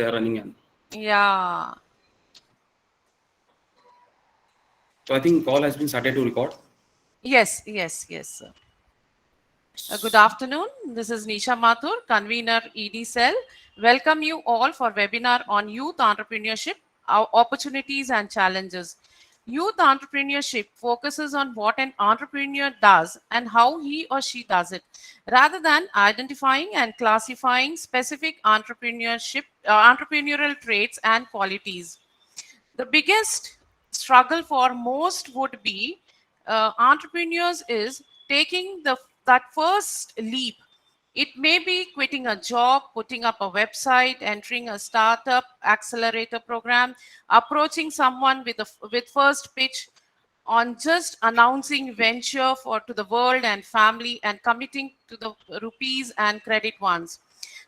they're running in. Yeah. So I think call has been started to record. Yes, yes, yes, sir. Good afternoon. This is Nisha Mathur, convener ED Cell. Welcome you all for webinar on youth entrepreneurship, our opportunities and challenges. Youth entrepreneurship focuses on what an entrepreneur does and how he or she does it, rather than identifying and classifying specific entrepreneurial traits and qualities. The biggest struggle for most would be entrepreneurs is taking that first leap. It may be quitting a job, putting up a website, entering a startup accelerator program, approaching someone with first pitch, on just announcing venture for to the world and family and committing to the rupees and credit ones.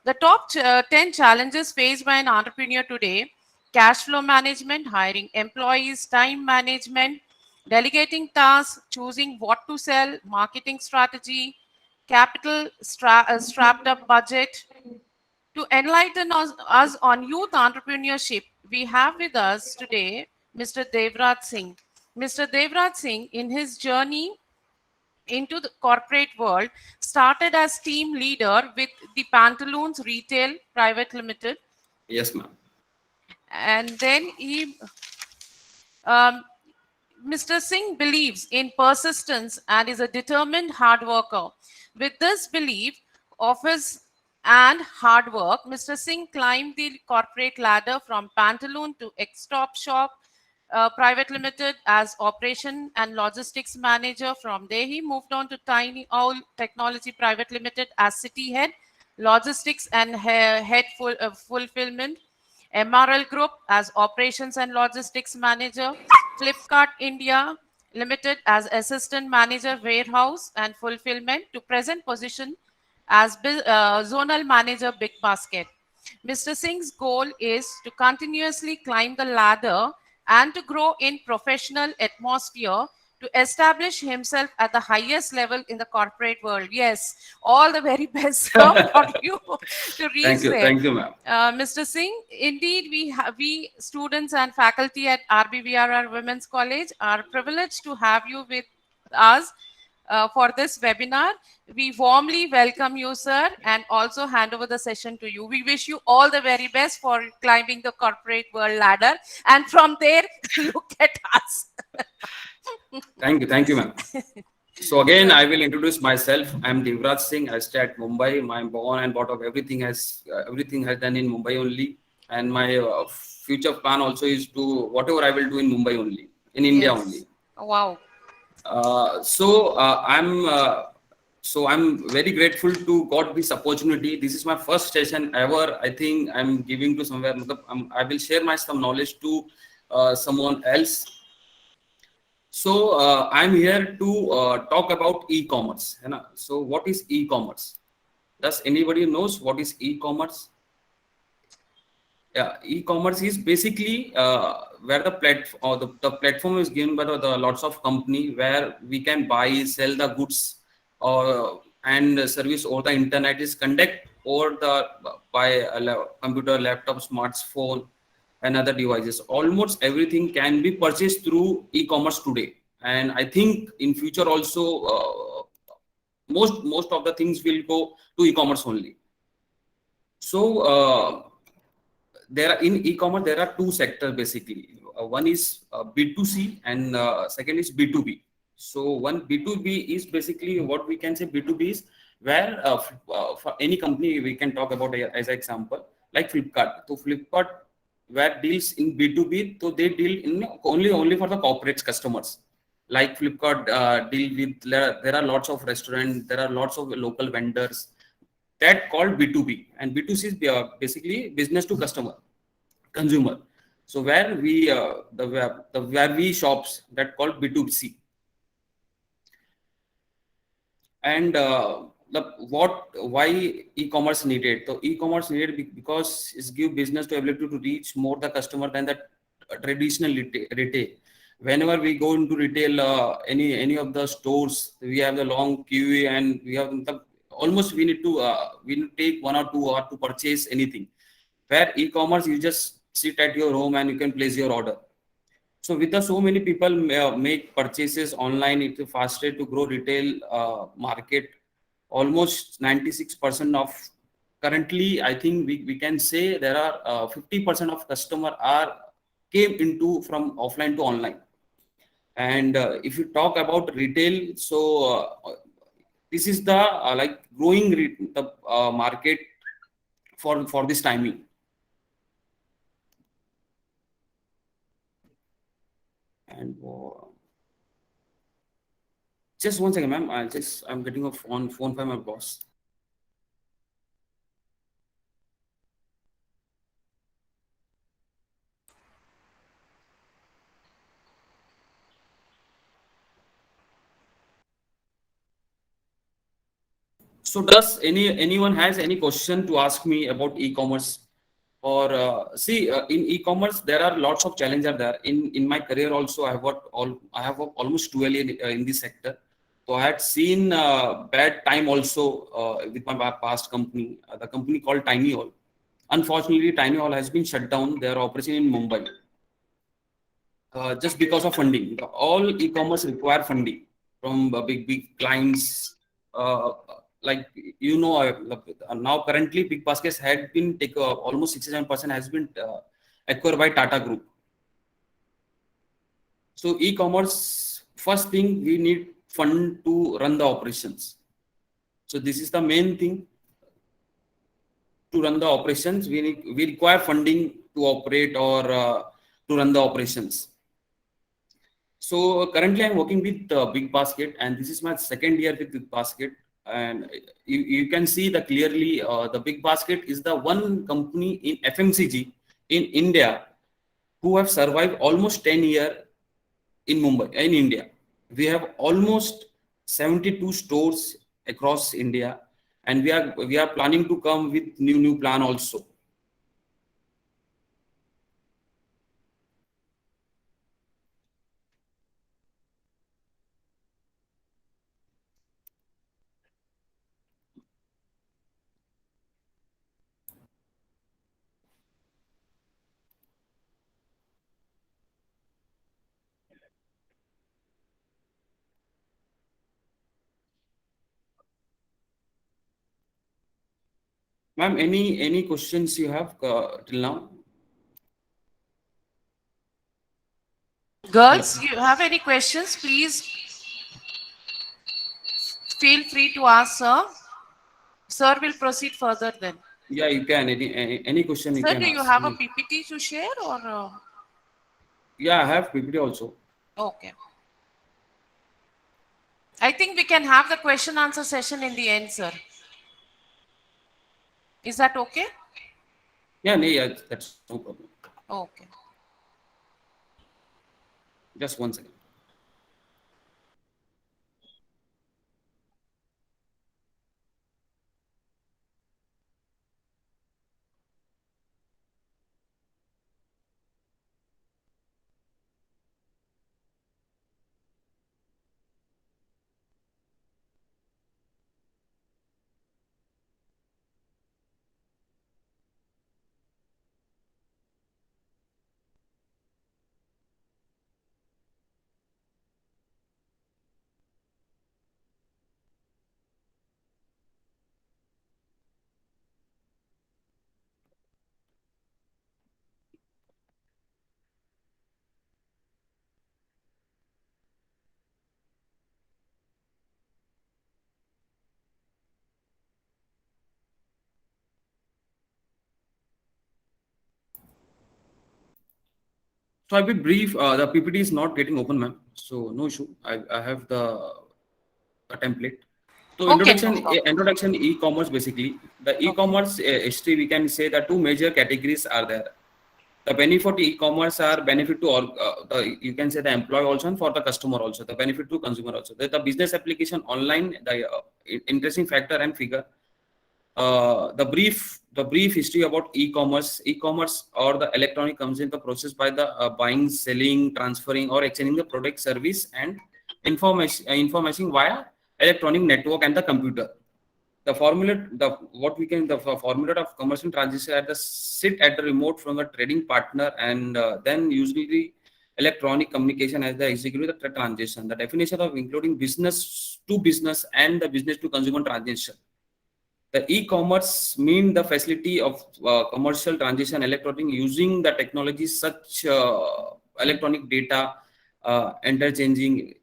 The top 10 challenges faced by an entrepreneur today: cash flow management, hiring employees, time management, delegating tasks, choosing what to sell, marketing strategy, strapped up budget. To enlighten us on youth entrepreneurship, we have with us today Mr. Devraj Singh. Mr. Devraj Singh, in his journey into the corporate world, started as team leader with the Pantaloons Retail Private Limited, Yes, ma'am. and then um, Mr. Singh believes in persistence and is a determined hard worker. With this belief of his and hard work, Mr. Singh climbed the corporate ladder from Pantaloon to Xtop Shop Private Limited as operation and logistics manager. From there, he moved on to Tiny Owl Technology Private Limited as city head, logistics and fulfillment. MRL Group as operations and logistics manager. Flipkart India Limited as assistant manager, warehouse and fulfillment, to present position as zonal manager, Big Basket. Mr. Singh's goal is to continuously climb the ladder and to grow in professional atmosphere to establish himself at the highest level in the corporate world. Yes, all the very best, sir, for you to reach there. Thank you, ma'am. Mr. Singh, indeed, we students and faculty at RBVRR Women's College are privileged to have you with us for this webinar. We warmly welcome you, sir, and also hand over the session to you. We wish you all the very best for climbing the corporate world ladder, and from there, look at us. Thank you, ma'am. So again, I will introduce myself. I'm Devraj Singh. I stay at Mumbai. I'm born and brought up. Everything has done in Mumbai only. And my future plan also is to whatever I will do in Mumbai only, in India Yes. only. Wow. I'm very grateful to got this opportunity. This is my first session ever. I think I'm giving to somewhere. I will share my some knowledge to someone else. So I'm here to talk about e-commerce. So what is e-commerce? Does anybody knows what is e-commerce? Yeah, e-commerce is basically where the platform is given by the lots of company where we can buy, sell the goods and service over the internet is conduct or the by a computer, laptop, smartphone and other devices. Almost everything can be purchased through e-commerce today, and I think in future also most of the things will go to e-commerce only. So in e-commerce there are two sectors basically. One is B2C and second is B2B. So one B2B is basically what we can say. B2B is where for any company we can talk about as an example like Flipkart. So Flipkart where deals in B2B, so they deal in only for the corporate customers. Like Flipkart deal with, there are lots of restaurants, there are lots of local vendors that called B2B, and B2C is basically business to customer, consumer. So where we where we shops, that called B2C. And why e-commerce needed? So e-commerce needed because it's give business to ability to reach more the customer than the traditional retail. Whenever we go into retail, any of the stores, we have the long queue and we have almost we need to take 1 or 2 hours to purchase anything. where e-commerce you just sit at your home and you can place your order. So with the so many people make purchases online, it's faster to grow retail market. Almost 96% of currently, I think we can say there are 50% of customer are came into from offline to online. And if you talk about retail, so this is the like growing the market for this timing. And just one second, ma'am. I'm getting a phone from my boss. So does anyone has any question to ask me about e-commerce? Or see, in e-commerce there are lots of challenges there. In my career also, I have worked almost 12 years in this sector. So I had seen bad time also with my past company, the company called Tiny Hall. Unfortunately, Tiny Hall has been shut down. Their operation in Mumbai. Just because of funding. All e-commerce require funding from big clients. Uh, like now currently Big Baskets had been almost 67% has been acquired by Tata Group. So e-commerce, first thing we need fund to run the operations. So this is the main thing. To run the operations, we require funding to operate or to run the operations. So currently I'm working with Big Basket, and this is my second year with Big Basket. And you can see that clearly the Big Basket is the one company in FMCG in India who have survived almost 10 years in Mumbai, in India. We have almost 72 stores across India, and we are planning to come with new plan also. Ma'am, any questions you have till now? Girls, you have any questions? Please feel free to ask, sir. Sir will proceed further then. Yeah, you can. Any question you Sir, can do you ask. have a PPT to share or? Yeah, I have PPT also. Okay. I think we can have the question answer session in the end, sir. Is that okay? Yeah, that's no problem. Okay. Just one second. So I'll be brief. The PPT is not getting open, ma'am. So no issue. I have the template. So Okay. introduction e-commerce basically. The e-commerce history, we can say that two major categories are there. The benefit to e-commerce are benefit to all, you can say the employee also and for the customer also. The benefit to consumer also. The business application online, the interesting factor and figure. The brief history about e-commerce or the electronic comes in the process by the buying, selling, transferring or exchanging the product, service and information via electronic network and the computer. the formula, the formula of commercial transaction at the sit at the remote from the trading partner, and then usually electronic communication as the execute the transaction. The definition of including business to business and the business to consumer transaction. The e-commerce mean the facility of commercial transaction electronic using the technology such electronic data interchanging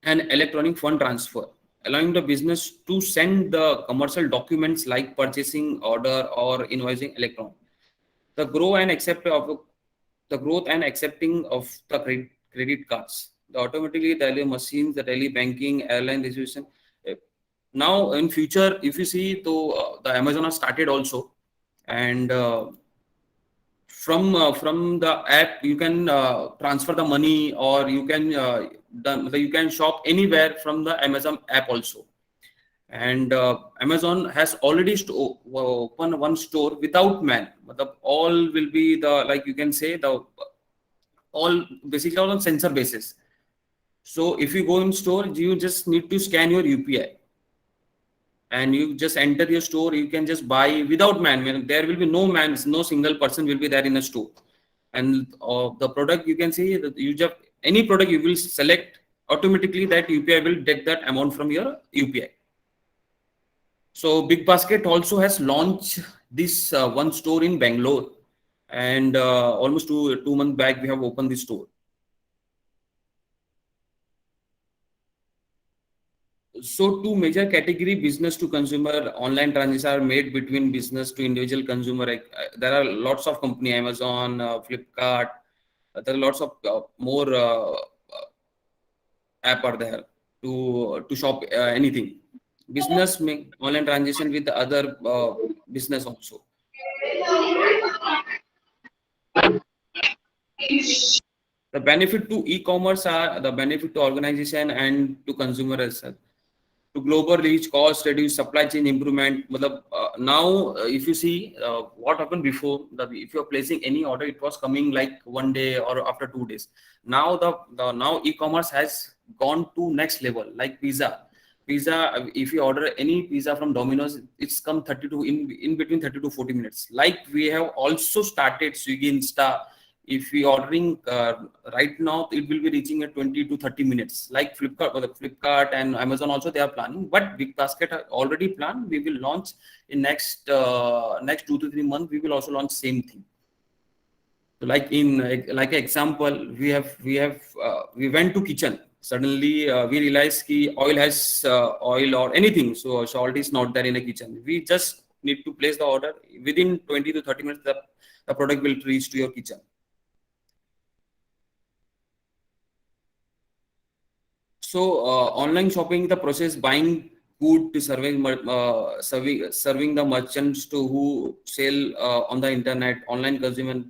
and electronic fund transfer, allowing the business to send the commercial documents like purchasing order or invoicing electron. The growth and accepting of the credit cards, the automatically daily machines, the daily banking, airline reservation. Now in future, if you see, the Amazon has started also, and from the app you can transfer the money, or you can shop anywhere from the Amazon app also. And Amazon has already open one store without man. All will be the, like you can say, the all basically all on sensor basis. So if you go in store, you just need to scan your UPI and you just enter your store. You can just buy without man. There will be no man, no single person will be there in a store. And the product, you can say that you just any product you will select, automatically that UPI will take that amount from your UPI. So Big Basket also has launched this one store in Bangalore, and almost two months back we have opened this store. So two major category, business to consumer, online transactions are made between business to individual consumer. There are lots of company, Amazon, Flipkart. There are lots of more app are there to shop anything. Business make online transaction with the other business also. The benefit to e-commerce are the benefit to organization and to consumer as well. To global reach, cost reduce, supply chain improvement. Now, if you see what happened before, if you are placing any order, it was coming like one day or after 2 days. Now now e-commerce has gone to next level, like pizza. If you order any pizza from Domino's, it's come 32 in between 30 to 40 minutes. Like we have also started Swiggy, Insta. If we ordering right now, it will be reaching at 20 to 30 minutes. Like Flipkart and Amazon also they are planning, but Big Basket already planned. We will launch in next 2 to 3 months. We will also launch same thing. So like example, we went to kitchen. Suddenly we realized that oil has oil or anything, so salt is not there in the kitchen. We just need to place the order within 20 to 30 minutes. The product will reach to your kitchen. So online shopping, the process buying food to serving the merchants to who sell on the internet. Online consumer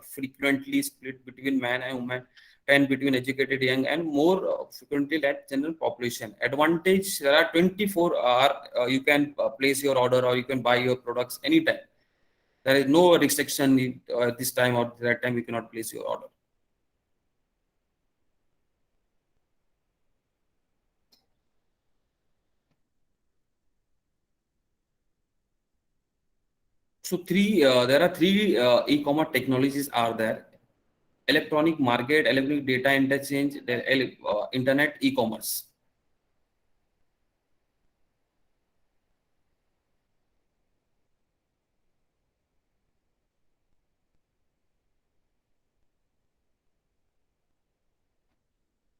frequently split between man and woman, and between educated young and more frequently that general population. Advantage, there are 24-hour you can place your order or you can buy your products anytime. There is no restriction this time or that time you cannot place your order. So there are three e-commerce technologies are there: electronic market, electronic data interchange, internet e-commerce.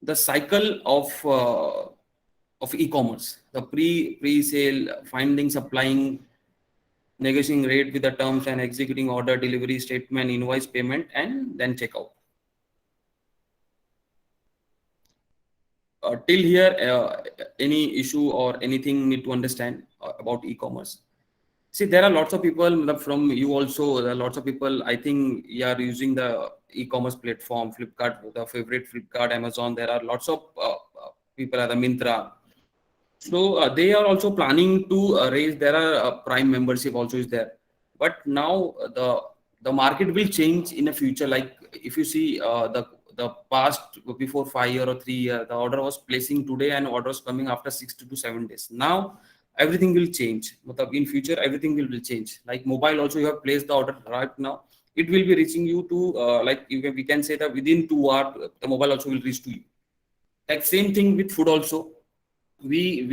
The cycle of e-commerce: the pre-sale, finding, supplying, negotiating rate with the terms, and executing order, delivery, statement, invoice, payment, and then checkout. Till here, any issue or anything need to understand about e-commerce? See, there are lots of people from you also. There are lots of people. I think you are using the e-commerce platform, Flipkart, the favorite Flipkart, Amazon. There are lots of people at the Myntra. So they are also planning to raise. There are Prime membership also is there, but now the market will change in the future. Like if you see the past, before 5 years or 3 years, the order was placing today and orders coming after 6 to 7 days. Now everything will change. Matlab in future, everything will change. Like mobile also, you have placed the order right now. It will be reaching you to we can say that within 2 hours, the mobile also will reach to you. Like same thing with food also. We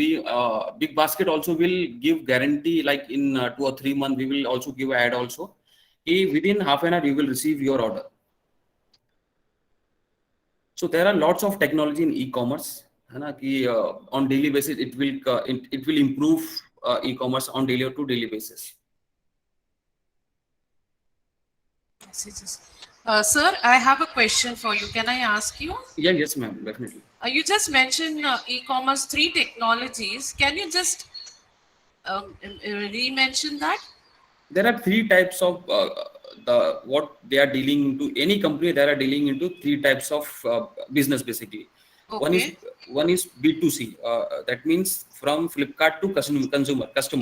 Big Basket also will give guarantee like in 2 or 3 months. We will also give ad also. Within half an hour, you will receive your order. So there are lots of technology in e-commerce. है ना कि on daily basis it will improve e-commerce on daily to daily basis. Sir, I have a question for you. Can I ask you? Yeah, yes, ma'am, definitely. You just mentioned e-commerce 3 technologies. Can you just re-mention that? There are 3 types of what they are dealing into. Any company, they are dealing into 3 types of business basically. Okay. One is B2C. That means from Flipkart to customer.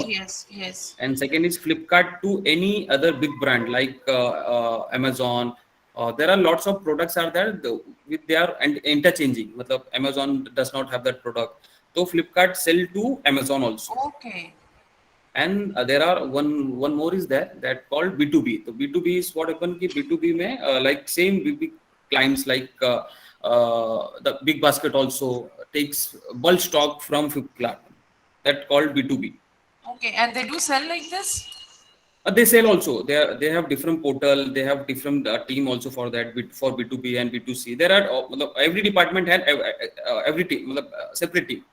Yes. And second is Flipkart to any other big brand like Amazon. There are lots of products are there they are interchanging. Matlab Amazon does not have that product, so Flipkart sell to Amazon also. Okay. And there are one more is there that called B2B. So B2B is what happen ki B2B mein like same big clients like the Big Basket also takes bulk stock from Flipkart. That called B2B. Okay, and they do sell like this? They sell also. They have different portal. They have different team also for that for B2B and B2C. There are every department has every team separate team.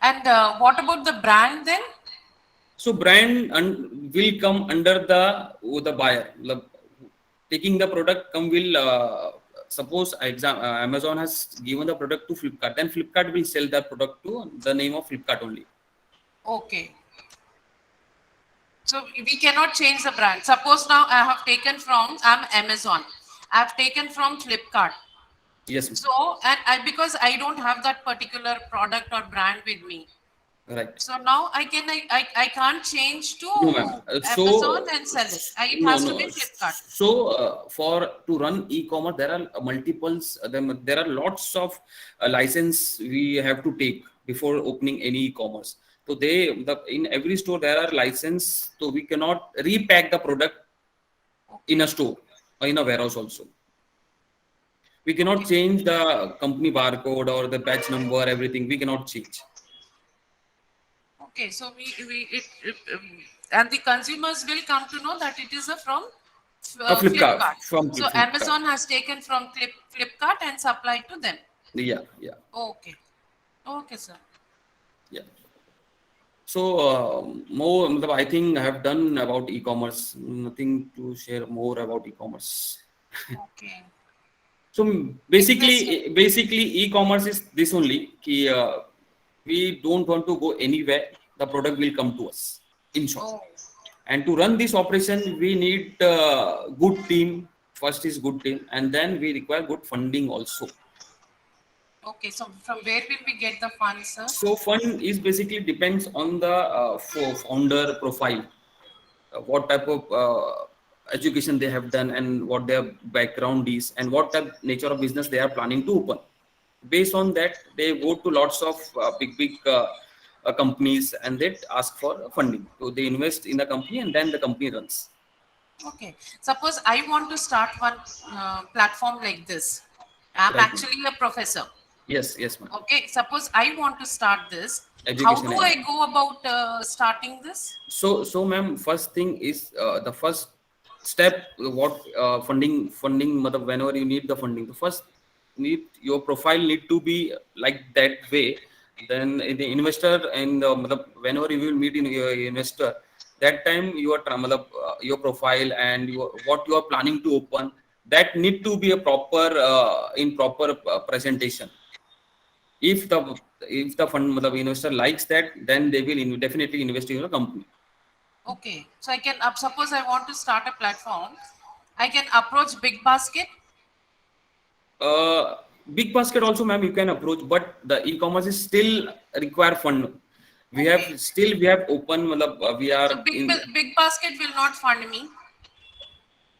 And what about the brand then? So brand will come under the buyer. Taking the product will suppose Amazon has given the product to Flipkart. Then Flipkart will sell that product to the name of Flipkart only. Okay. So we cannot change the brand. Suppose now I'm Amazon. I've taken from Flipkart. Yes. So because I don't have that particular product or brand with me. Right. So now I can't change to Amazon and sell it. It has to be Flipkart. So to run e-commerce, there are multiples. There are lots of license we have to take before opening any e-commerce. So in every store there are license. So we cannot repack the product in a store or in a warehouse also. We cannot change the company barcode or the batch number. Everything we cannot change. Okay, so and the consumers will come to know that it is from Flipkart. So Flipkart. Amazon has taken from Flipkart and supplied to them. Yeah. Okay, sir. Yeah. So more, I think I have done about e-commerce. Nothing to share more about e-commerce. Okay. So basically, e-commerce is this only. We don't want to go anywhere. The product will come to us in short. Oh. And to run this operation, we need good team. First is good team, and then we require good funding also. Okay, so from where will we get the funds, sir? So fund is basically depends on the founder profile, what type of education they have done, and what their background is, and what type nature of business they are planning to open. Based on that, they go to lots of big companies and they ask for funding. So they invest in the company and then the company runs. Okay. Suppose I want to start one platform like this. I'm actually a professor. Yes, ma'am. Okay. Suppose I want to start this. How do I go about starting this? So ma'am, first thing is the first step. What funding? Whenever you need the funding, the first your profile need to be like that way. Then the investor and whenever you will meet your investor, that time your profile and what you are planning to open, that need to be a proper presentation. If the fund investor likes that, then they will definitely invest in your company. Okay, so I can suppose I want to start a platform, I can approach Big Basket. Big Basket also, ma'am, you can approach, but the e-commerce is still require fund. We have open. We are. So Big Basket will not fund me.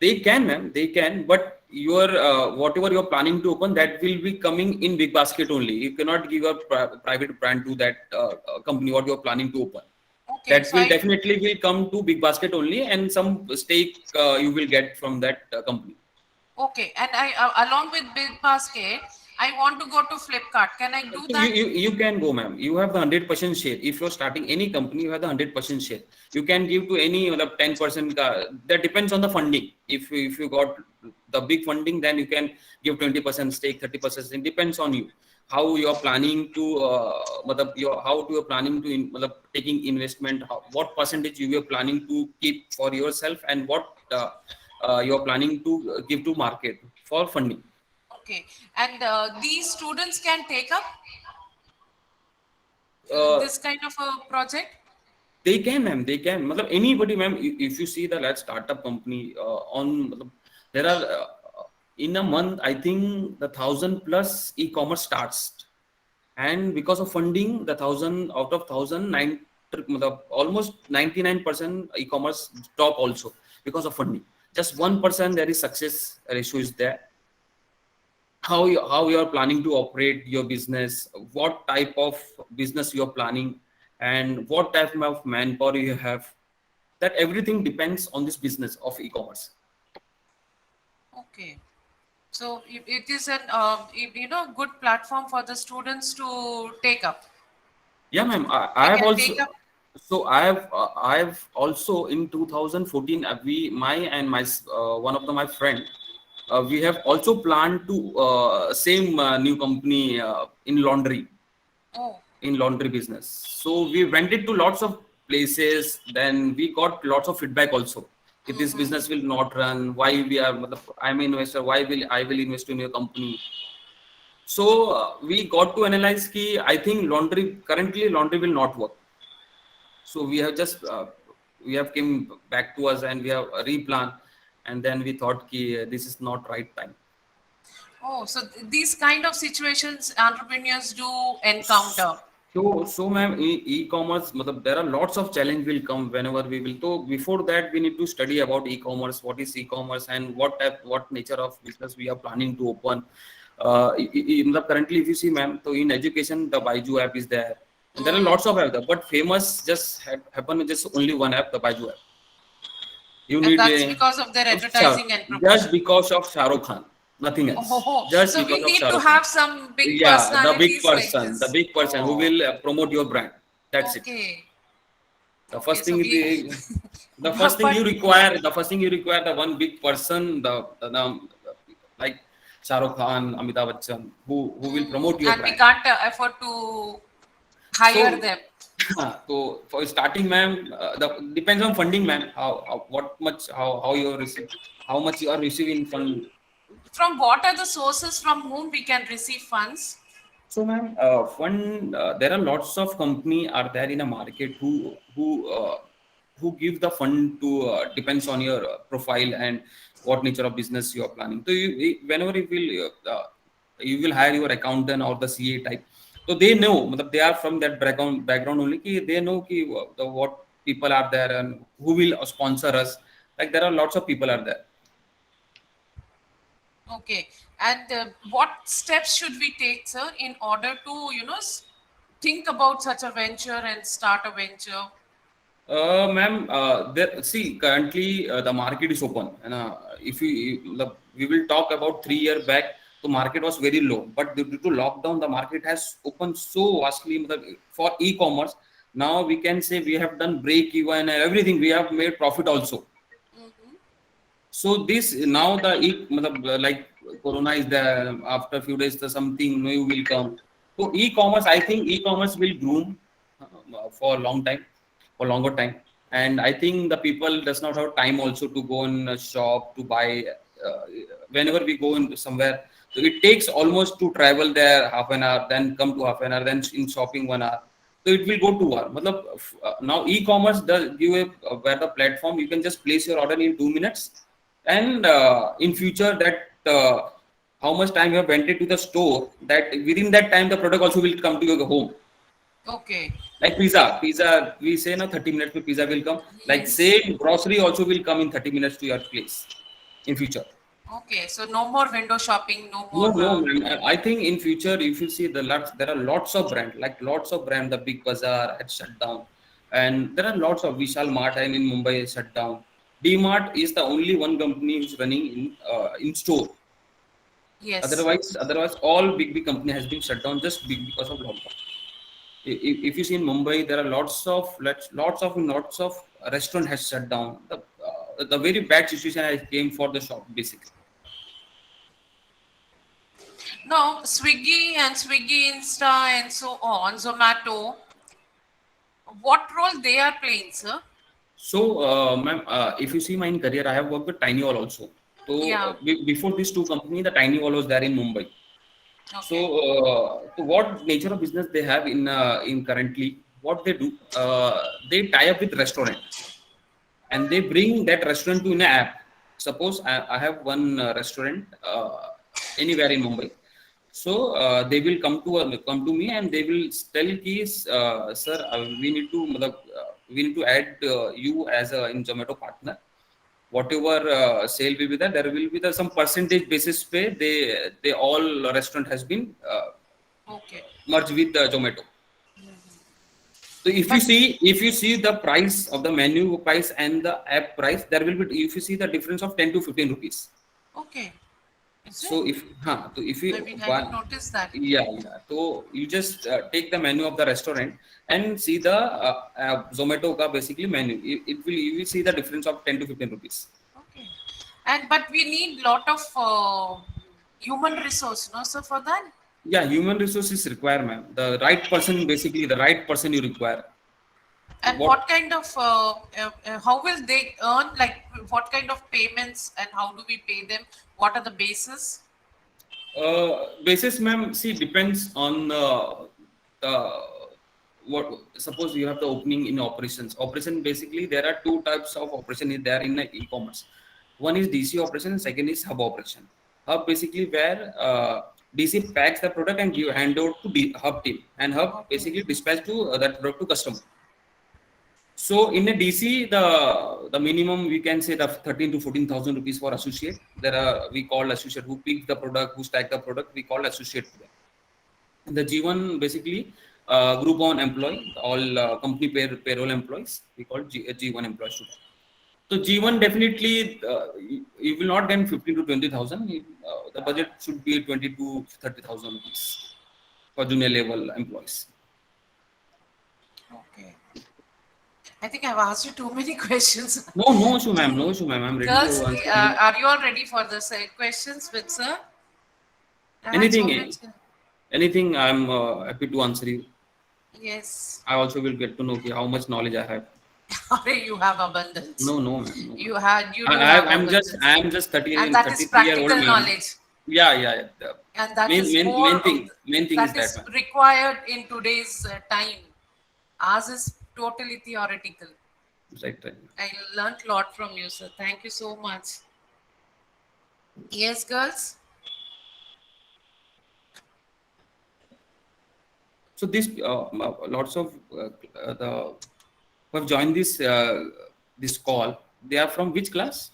They can, ma'am. They can, but your whatever you are planning to open, that will be coming in Big Basket only. You cannot give a private brand to that company what you are planning to open. Okay. That So will definitely will come to Big Basket only, and some stake you will get from that company. okay. And I along with Big Basket, I want to go to Flipkart. Can I do So that? you can go, ma'am. You have the 100% share. If you're starting any company, you have the 100% share. You can give to any 10%. That depends on the funding. If you got the big funding, then you can give 20% stake, 30%. It depends on you. How you are planning to, how you are planning to taking investment. What percentage you are planning to keep for yourself, and what you are planning to give to market for funding. Okay. And these students can take up Uh, this kind of a project? They can, ma'am. They can. Matlab, anybody, ma'am. If you see the startup company there are in a month, I think the 1,000+ e-commerce starts, and because of funding, the 1,000 out of 1,009, almost 99% e-commerce top also because of funding. Just 1% there is success ratio is there. How you are planning to operate your business, what type of business you are planning, and what type of manpower you have, that everything depends on this business of e-commerce. Okay. So it is an good platform for the students to take up. Yeah, ma'am. I They have can also, take up. so I have also in 2014, we my and my one of my friend, we have also planned to same new company Oh. in laundry business. So we went into lots of places. Then we got lots of feedback also. If this Mm-hmm. business will not run, why we are? I'm an investor. Why will I will invest in your company? So we got to analyze key. I think laundry will not work. So we have just we have came back to us, and we have replan, and then we thought ki this is not right time. Oh, so these kind of situations entrepreneurs do encounter. So ma'am, e-commerce, there are lots of challenge will come whenever we will. So before that, we need to study about e-commerce, what is e-commerce, and what nature of business we are planning to open. Currently, if you see, ma'am, so in education, the Baiju app is there, and there are Mm. lots of apps there, but famous just happen with just only one app, the Baiju app. You And need that's because of their Shah- advertising and just promotion. because of Shah Rukh Khan, nothing else. Oh, Just so we because of need Shah to Rukh Khan. have some big Yeah, personalities like the this. big person who Oh, will promote your brand. That's it. okay. The Okay, first so thing is we, the first thing but you require. The first thing you require the one big person, like Shah Rukh Khan, Amitabh Bachchan, who will promote your and we brand. can't afford to hire So, them. so for starting, ma'am, the depends on funding, ma'am. How what much how you receive, how much you are receiving fund. From what are the sources from whom we can receive funds? So, ma'am, fund there are lots of company are there in a market who give the fund to depends on your profile and what nature of business you are planning. So, whenever you will hire your accountant or the CA type. So they know, matlab they are from that background only. Ki they know ki what people are there and who will sponsor us. Like there are lots of people are there. Okay. And what steps should we take, sir, in order to, think about such a venture and start a venture? Ma'am, see, currently the market is open, and if we will talk about 3 year back, the market was very low, but due to lockdown, the market has opened so vastly for e-commerce. Now we can say we have done break even and everything. We have made profit also. So this now like Corona is there. After a few days, the something new will come. So e-commerce, I think e-commerce will groom for a long time, for longer time. And I think the people does not have time also to go in a shop to buy. Uh, Whenever we go in somewhere, so it takes almost to travel there half an hour, then come to half an hour, then in shopping 1 hour. So it will go 2 hour. Now e-commerce does give where the platform you can just place your order in 2 minutes, and in future that how much time you have went to the store, that within that time the product also will come to your home. Okay. Like pizza we say now 30 minutes with pizza will come, like Yes. same grocery also will come in 30 minutes to your place in future. Okay. So no more window shopping, no No, more. no, man. I think in future, if you see there are lots of brand, like lots of brand. The Big Bazaar had shut down. and there are lots of Vishal Mart and in Mumbai is shut down. D-Mart is the only one company who's running in store. Yes. Otherwise, all big company has been shut down just because of lockdown. If you see in Mumbai, there are lots of restaurant has shut down. The very bad situation I came for the shop basically. Now, Swiggy, Insta, and so on, Zomato, what role they are playing, sir? So, ma'am, if you see my career, I have worked with Tiny Wall also. So, Yeah. before these two companies, the Tiny Wall was there in Mumbai. So, Okay. what nature of business they have in currently? What they do? They tie up with restaurant and they bring that restaurant to an app. Suppose I have one restaurant anywhere in Mumbai. So they will come to me and they will tell keys, sir, we need to add you as a in Zomato partner. Whatever sale will be there, there will be some percentage basis pay. They all restaurant has been Okay. merged with the Zomato. So But if you see the price of the menu price and the app price, there will be if you see the difference of 10 to 15 rupees. okay. Is it? So if you I didn't notice that. yeah. So you just take the menu of the restaurant and see the Zomato ka basically menu. You will see the difference of 10 to 15 rupees. Okay. And but we need lot of human resource, no, sir, for that. Yeah, human resources require, ma'am. The right person, basically the right person you require. And What what kind of how will they earn? Like what kind of payments and how do we pay them? What are the bases? basis, ma'am, see, depends on the what. Suppose you have the opening in operations. Operation basically there are two types of operation is there in the e-commerce. One is DC operation, and second is hub operation. Hub basically where DC packs the product and give hand over to hub team, and hub Okay. basically dispatch to that product to customer. So in a DC, the minimum we can say the 13 to 14,000 rupees for associate. There are we call associate who pick the product, who stack the product. We call associate to them. The G1 basically group on employee, all company payroll employees. We call G1 employees to them. So G1 definitely you will not get 15 to 20,000. The budget should be 20 to 30,000 rupees for junior level employees. Okay. I think I've asked you too many questions. No issue, ma'am. No issue, ma'am. I'm ready Girls, to answer you. are you all ready for the questions with sir? I had so Anything. much. Anything, I'm happy to answer you. Yes. I also will get to know how much knowledge I have. You have abundance. No, ma'am, no, ma'am. You do have abundance. I'm just And that is 33-year-old practical man. knowledge. Yeah. The And that is more of main thing is that that, is ma'am. required in today's time. Ours is totally theoretical. Right. I learnt a lot from you, sir. Thank you so much. Yes, girls. So this lots of the who have joined this call. They are from which class?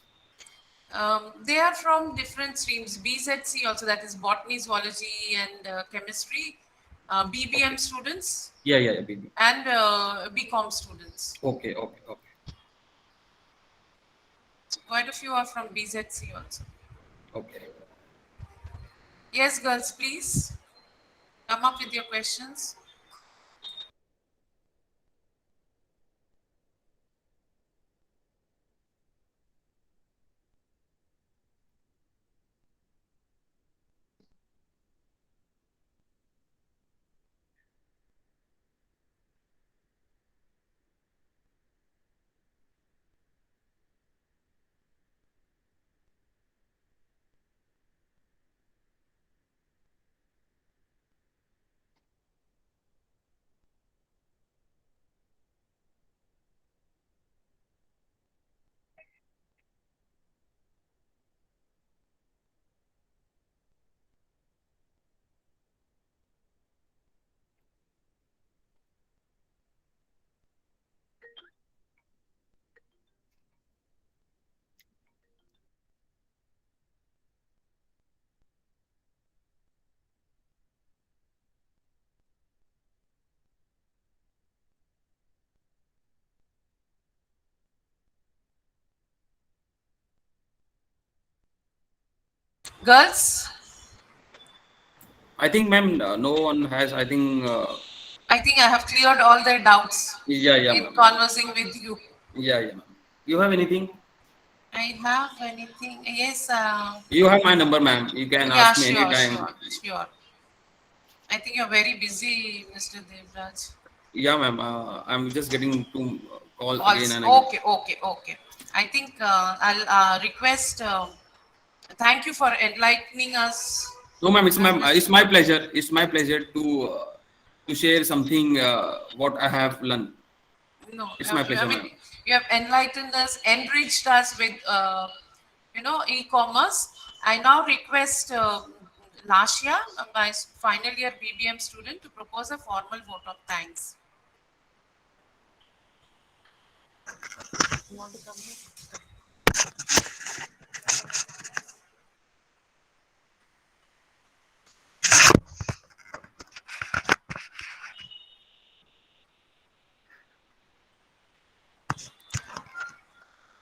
They are from different streams. BZC also, that is botany, zoology, and chemistry. BBM Okay. students Yeah, baby. and BCom students. Okay. Quite a few are from BZC also. Okay. Yes, girls, please come up with your questions. Girls, I think, ma'am, no one has. I think, I think I have cleared all their doubts yeah, in ma'am. conversing with you. Yeah, ma'am. You have anything? I have anything? Yes. You have my number, ma'am. You can Yeah, ask me sure, anytime. sure, sure. I think you're very busy, Mr. Devraj. Yeah, ma'am. I'm just getting to call again Also, and again. okay, okay, okay. I think I'll request. Thank you for enlightening us. No, ma'am. Mr. It's my pleasure. It's my pleasure to share something what I have learned. No, It's my I pleasure, mean, ma'am. you have enlightened us, enriched us with, e-commerce. I now request Lasya, my final year BBM student, to propose a formal vote of thanks. You want to come here?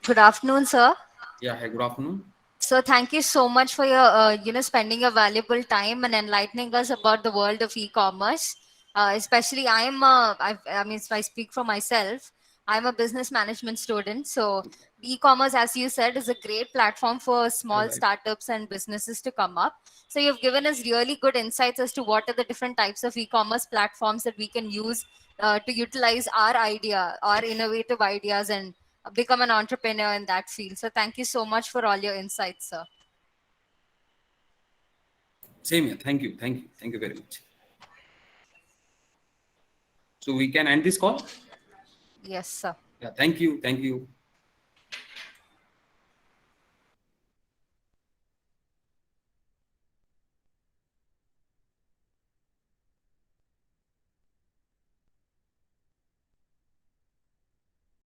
Good afternoon, sir. Yeah. Hi. Good afternoon. So thank you so much for your, spending your valuable time and enlightening us about the world of e-commerce. Especially, I mean, if I speak for myself, I'm a business management student. So e-commerce, as you said, is a great platform for small Right. startups and businesses to come up. So you've given us really good insights as to what are the different types of e-commerce platforms that we can use to utilize our innovative ideas and become an entrepreneur in that field. So thank you so much for all your insights, sir. Same here. Thank you. Thank you. Thank you very much. So we can end this call. Yes, sir. Yeah. Thank you. Thank you.